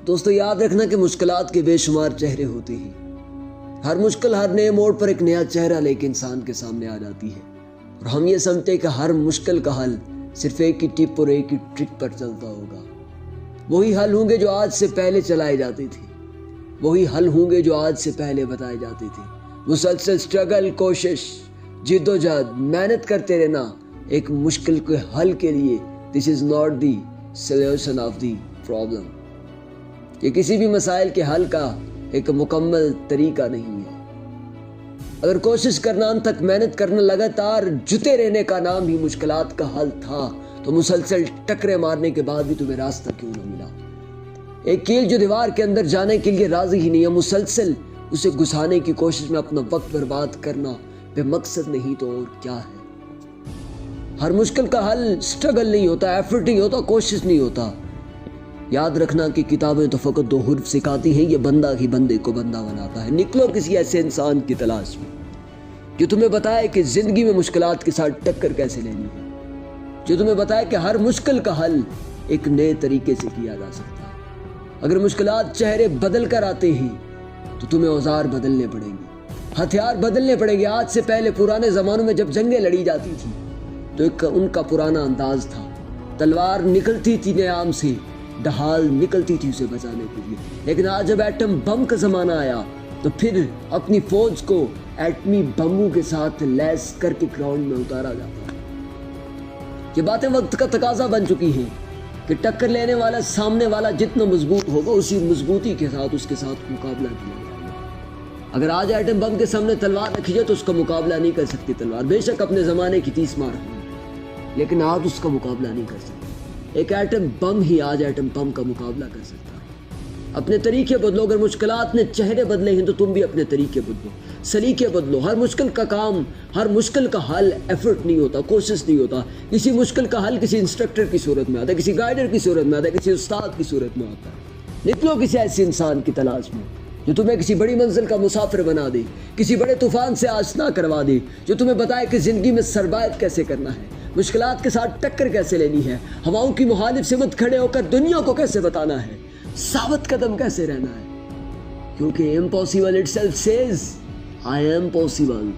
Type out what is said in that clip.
دوستو یاد رکھنا کہ مشکلات کے بے شمار چہرے ہوتے ہیں. ہر مشکل ہر نئے موڑ پر ایک نیا چہرہ لے کے انسان کے سامنے آ جاتی ہے، اور ہم یہ سمجھتے کہ ہر مشکل کا حل صرف ایک ہی ٹپ اور ایک ہی ٹرک پر چلتا ہوگا. وہی حل ہوں گے جو آج سے پہلے چلائے جاتے تھے، وہی حل ہوں گے جو آج سے پہلے بتائے جاتے تھے. مسلسل سٹرگل، کوشش، جد و جہد، محنت کرتے رہنا ایک مشکل کے حل کے لیے this is not the solution of the problem. یہ کسی بھی مسائل کے حل کا ایک مکمل طریقہ نہیں ہے. اگر کوشش کرنا، انت تک محنت کرنا، لگاتار جتے رہنے کا نام ہی مشکلات کا حل تھا تو مسلسل ٹکرے مارنے کے بعد بھی تمہیں راستہ کیوں نہ ملا؟ ایک کیل جو دیوار کے اندر جانے کے لیے راضی ہی نہیں ہے، مسلسل اسے گھسانے کی کوشش میں اپنا وقت برباد کرنا بے مقصد نہیں تو اور کیا ہے؟ ہر مشکل کا حل سٹرگل نہیں ہوتا، ایفرٹ نہیں ہوتا، کوشش نہیں ہوتا. یاد رکھنا کہ کتابیں تو فقط 2 حرف سکھاتی ہیں، یہ بندہ ہی بندے کو بندہ بناتا ہے. نکلو کسی ایسے انسان کی تلاش میں جو تمہیں بتائے کہ زندگی میں مشکلات کے ساتھ ٹکر کیسے لینی ہے، جو تمہیں بتائے کہ ہر مشکل کا حل ایک نئے طریقے سے کیا جا سکتا ہے. اگر مشکلات چہرے بدل کر آتے ہیں تو تمہیں اوزار بدلنے پڑیں گے، ہتھیار بدلنے پڑیں گے. آج سے پہلے پرانے زمانوں میں جب جنگیں لڑی جاتی تھی تو ان کا پرانا انداز تھا، تلوار نکلتی تھی نیام سے، ڈھال نکلتی تھی اسے بچانے کے لیے. لیکن آج جب ایٹم بم کا زمانہ آیا تو پھر اپنی فوج کو ایٹمی بموں کے ساتھ لیس کر کے گراؤنڈ میں اتارا جاتا ہے. یہ باتیں وقت کا تقاضا بن چکی ہیں کہ ٹکر لینے والا، سامنے والا جتنا مضبوط ہوگا اسی مضبوطی کے ساتھ اس کے ساتھ مقابلہ کیا جائے گا. اگر آج ایٹم بم کے سامنے تلوار رکھی جائے تو اس کا مقابلہ نہیں کر سکتی تلوار. بے شک اپنے زمانے کی 30 مار ہوئی لیکن آج اس کا مقابلہ نہیں کر سکتی. ایک ایٹم بم ہی آج ایٹم بم کا مقابلہ کر سکتا ہے. اپنے طریقے بدلو. اگر مشکلات نے چہرے بدلے ہیں تو تم بھی اپنے طریقے بدلو، سلیقے بدلو. ہر مشکل کا کام، ہر مشکل کا حل ایفرٹ نہیں ہوتا، کوشش نہیں ہوتا. کسی مشکل کا حل کسی انسٹرکٹر کی صورت میں آتا ہے، کسی گائیڈر کی صورت میں آتا ہے، کسی استاد کی صورت میں آتا ہے. نکلو کسی ایسے انسان کی تلاش میں جو تمہیں کسی بڑی منزل کا مسافر بنا دے، کسی بڑے طوفان سے آشنا کروا دے، جو تمہیں بتائے کہ زندگی میں سروائیو کیسے کرنا ہے، مشکلات کے ساتھ ٹکر کیسے لینی ہے، ہواؤں کی مخالف سمت کھڑے ہو کر دنیا کو کیسے بتانا ہے، ثابت قدم کیسے رہنا ہے. کیونکہ impossible it self says I am possible.